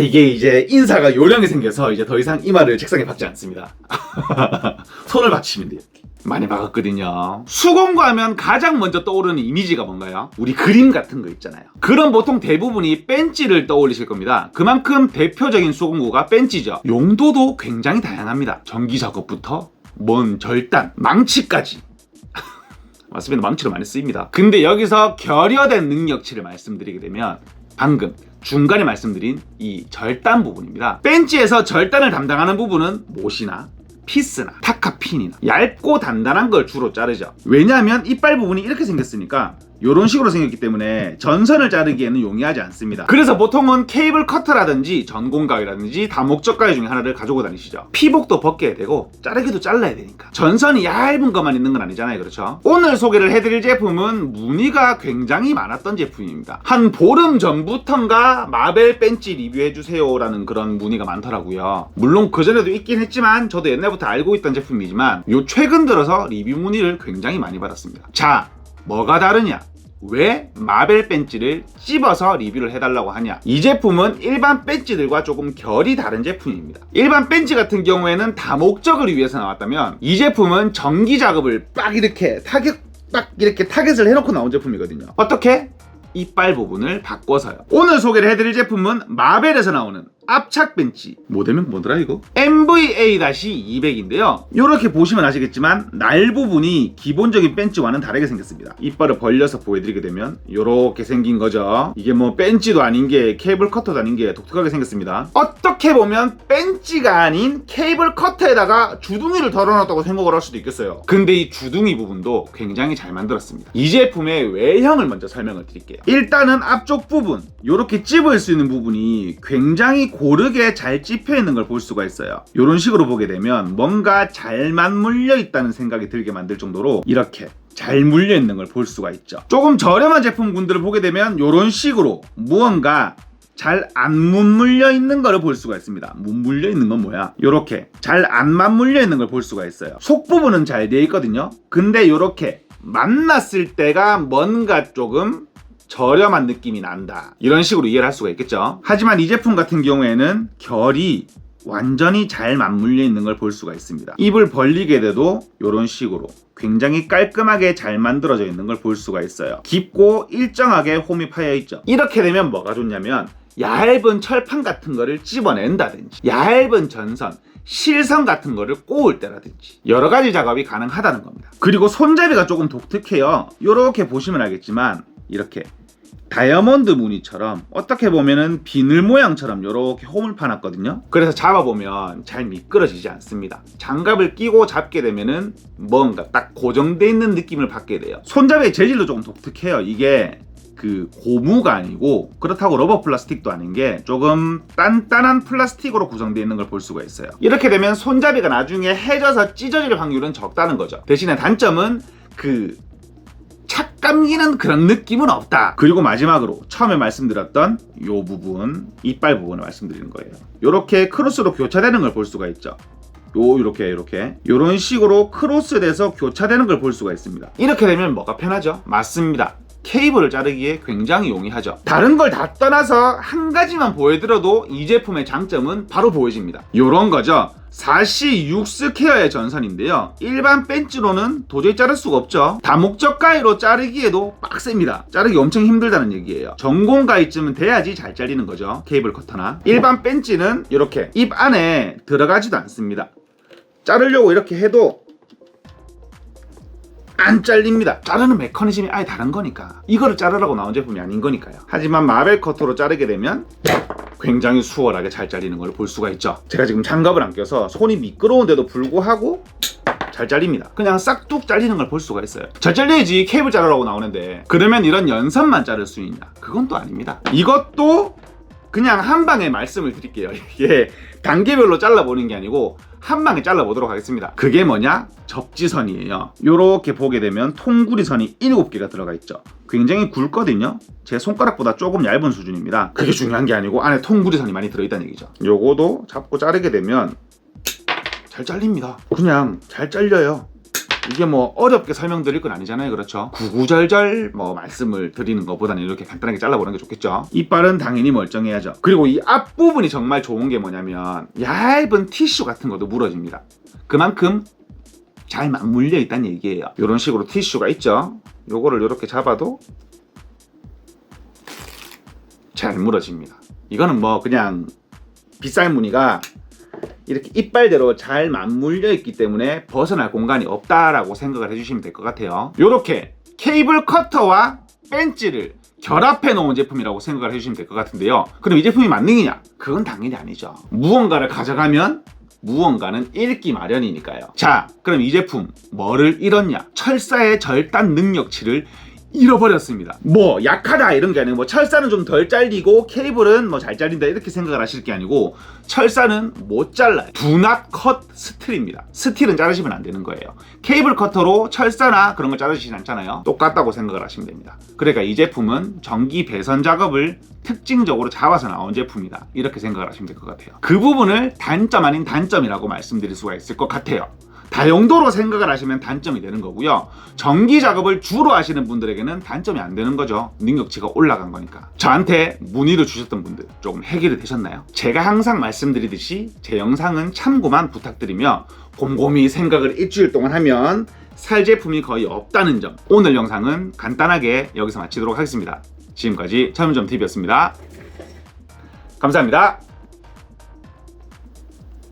이게 이제 인사가 요령이 생겨서 이제 더 이상 이마를 책상에 박지 않습니다. 손을 받치면 돼요. 많이 박았거든요. 수공구 하면 가장 먼저 떠오르는 이미지가 뭔가요? 우리 그림 같은 거 있잖아요. 그럼 보통 대부분이 벤치를 떠올리실 겁니다. 그만큼 대표적인 수공구가 벤치죠. 용도도 굉장히 다양합니다. 전기 작업부터 먼 절단, 망치까지. 맞습니다. 망치로 많이 쓰입니다. 근데 여기서 결여된 능력치를 말씀드리게 되면 방금 중간에 말씀드린 이 절단 부분입니다. 벤치에서 절단을 담당하는 부분은 못이나 피스나 타카핀이나 얇고 단단한 걸 주로 자르죠. 왜냐하면 이빨 부분이 이렇게 생겼으니까 이런 식으로 생겼기 때문에 전선을 자르기에는 용이하지 않습니다. 그래서 보통은 케이블 커터라든지 전공가위라든지 다목적가위 중에 하나를 가지고 다니시죠. 피복도 벗겨야 되고 자르기도 잘라야 되니까. 전선이 얇은 것만 있는 건 아니잖아요. 그렇죠? 오늘 소개를 해드릴 제품은 문의가 굉장히 많았던 제품입니다. 한 보름 전부턴가 마벨 벤치 리뷰해주세요 라는 그런 문의가 많더라고요. 물론 그전에도 있긴 했지만 저도 옛날부터 알고 있던 제품이지만 요 최근 들어서 리뷰 문의를 굉장히 많이 받았습니다. 자, 뭐가 다르냐? 왜 마벨 벤치를 찝어서 리뷰를 해달라고 하냐? 이 제품은 일반 벤치들과 조금 결이 다른 제품입니다. 일반 벤치 같은 경우에는 다목적을 위해서 나왔다면 이 제품은 전기 작업을 빡 이렇게 타겟을 해놓고 나온 제품이거든요. 어떻게? 이빨 부분을 바꿔서요. 오늘 소개를 해드릴 제품은 마벨에서 나오는 압착 벤치, 모델명 뭐더라 이거? MVA-200인데요 이렇게 보시면 아시겠지만 날 부분이 기본적인 벤치와는 다르게 생겼습니다. 이빨을 벌려서 보여드리게 되면 이렇게 생긴 거죠. 이게 뭐 벤치도 아닌 게 케이블 커터도 아닌 게 독특하게 생겼습니다. 어떻게 보면 벤치가 아닌 케이블 커터에다가 주둥이를 덜어놨다고 생각을 할 수도 있겠어요. 근데 이 주둥이 부분도 굉장히 잘 만들었습니다. 이 제품의 외형을 먼저 설명을 드릴게요. 일단은 앞쪽 부분 이렇게 찝을 수 있는 부분이 굉장히 고르게 잘 찝혀 있는 걸 볼 수가 있어요. 이런 식으로 보게 되면 뭔가 잘 맞물려 있다는 생각이 들게 만들 정도로 이렇게 잘 물려 있는 걸 볼 수가 있죠. 조금 저렴한 제품군들을 보게 되면 이런 식으로 무언가 잘 안 맞물려 있는 걸 볼 수가 있습니다. 맞물려 있는 건 뭐야? 이렇게 잘 안 맞물려 있는 걸 볼 수가 있어요. 속 부분은 잘 되어 있거든요. 근데 이렇게 만났을 때가 뭔가 조금 저렴한 느낌이 난다. 이런 식으로 이해를 할 수가 있겠죠. 하지만 이 제품 같은 경우에는 결이 완전히 잘 맞물려 있는 걸 볼 수가 있습니다. 입을 벌리게 돼도 이런 식으로 굉장히 깔끔하게 잘 만들어져 있는 걸 볼 수가 있어요. 깊고 일정하게 홈이 파여 있죠. 이렇게 되면 뭐가 좋냐면 얇은 철판 같은 거를 집어낸다든지 얇은 전선, 실선 같은 거를 꼬을 때라든지 여러 가지 작업이 가능하다는 겁니다. 그리고 손잡이가 조금 독특해요. 이렇게 보시면 알겠지만 이렇게 다이아몬드 무늬처럼 어떻게 보면은 비늘 모양처럼 이렇게 홈을 파놨거든요. 그래서 잡아보면 잘 미끄러지지 않습니다. 장갑을 끼고 잡게 되면은 뭔가 딱 고정되어 있는 느낌을 받게 돼요. 손잡이의 재질도 조금 독특해요. 이게 그 고무가 아니고 그렇다고 러버 플라스틱도 아닌 게 조금 단단한 플라스틱으로 구성되어 있는 걸 볼 수가 있어요. 이렇게 되면 손잡이가 나중에 해져서 찢어질 확률은 적다는 거죠. 대신에 단점은 착 감기는 그런 느낌은 없다. 그리고 마지막으로 처음에 말씀드렸던 이 부분, 이빨 부분을 말씀드리는 거예요. 이렇게 크로스로 교차되는 걸 볼 수가 있죠. 이렇게 이런 식으로 크로스돼서 교차되는 걸 볼 수가 있습니다. 이렇게 되면 뭐가 편하죠? 맞습니다. 케이블을 자르기에 굉장히 용이하죠. 다른 걸 다 떠나서 한 가지만 보여드려도 이 제품의 장점은 바로 보여집니다. 이런 거죠. 4C 6스퀘어의 전선인데요. 일반 벤치로는 도저히 자를 수가 없죠. 다목적 가위로 자르기에도 빡셉니다. 자르기 엄청 힘들다는 얘기예요. 전공 가위쯤은 돼야지 잘 잘리는 거죠. 케이블 커터나. 일반 벤치는 이렇게 입 안에 들어가지도 않습니다. 자르려고 이렇게 해도 안 잘립니다. 자르는 메커니즘이 아예 다른 거니까. 이거를 자르라고 나온 제품이 아닌 거니까요. 하지만 마벨 커터로 자르게 되면 굉장히 수월하게 잘 잘리는 걸 볼 수가 있죠. 제가 지금 장갑을 안 껴서 손이 미끄러운데도 불구하고 잘 잘립니다. 그냥 싹둑 잘리는 걸 볼 수가 있어요. 잘 잘려야지 케이블 자르라고 나오는데 그러면 이런 연선만 자를 수 있냐? 그건 또 아닙니다. 이것도 그냥 한 방에 말씀을 드릴게요. 이게 단계별로 잘라보는 게 아니고 한 방에 잘라보도록 하겠습니다. 그게 뭐냐? 접지선이에요. 이렇게 보게 되면 통구리 선이 7개가 들어가 있죠. 굉장히 굵거든요. 제 손가락보다 조금 얇은 수준입니다. 그게 중요한 게 아니고 안에 통구리 선이 많이 들어있다는 얘기죠. 요거도 잡고 자르게 되면 잘 잘립니다. 그냥 잘 잘려요. 이게 뭐 어렵게 설명드릴 건 아니잖아요. 그렇죠? 구구절절 뭐 말씀을 드리는 것보다는 이렇게 간단하게 잘라보는 게 좋겠죠. 이빨은 당연히 멀쩡해야죠. 그리고 이 앞부분이 정말 좋은 게 뭐냐면 얇은 티슈 같은 것도 물어집니다. 그만큼 잘 맞물려 있다는 얘기예요. 이런 식으로 티슈가 있죠. 요거를 이렇게 잡아도 잘 물어집니다. 이거는 뭐 그냥 빗살 무늬가 이렇게 이빨대로 잘 맞물려 있기 때문에 벗어날 공간이 없다라고 생각을 해주시면 될 것 같아요. 이렇게 케이블 커터와 벤치를 결합해 놓은 제품이라고 생각을 해주시면 될 것 같은데요. 그럼 이 제품이 만능이냐? 그건 당연히 아니죠. 무언가를 가져가면 무언가는 잃기 마련이니까요. 자, 그럼 이 제품 뭐를 잃었냐? 철사의 절단 능력치를 잃어버렸습니다. 뭐 약하다 이런 게 아니고 뭐 철사는 좀 덜 잘리고 케이블은 뭐 잘 잘린다 이렇게 생각을 하실 게 아니고 철사는 못 잘라요. Do not cut 스틸입니다. 스틸은 자르시면 안 되는 거예요. 케이블 커터로 철사나 그런 거 자르시진 않잖아요. 똑같다고 생각을 하시면 됩니다. 그러니까 이 제품은 전기 배선 작업을 특징적으로 잡아서 나온 제품이다. 이렇게 생각을 하시면 될 것 같아요. 그 부분을 단점 아닌 단점이라고 말씀드릴 수가 있을 것 같아요. 다용도로 생각을 하시면 단점이 되는 거고요. 전기 작업을 주로 하시는 분들에게는 단점이 안 되는 거죠. 능력치가 올라간 거니까. 저한테 문의를 주셨던 분들 조금 해결이 되셨나요? 제가 항상 말씀드리듯이 제 영상은 참고만 부탁드리며 곰곰이 생각을 일주일 동안 하면 살 제품이 거의 없다는 점. 오늘 영상은 간단하게 여기서 마치도록 하겠습니다. 지금까지 철문점TV였습니다. 감사합니다.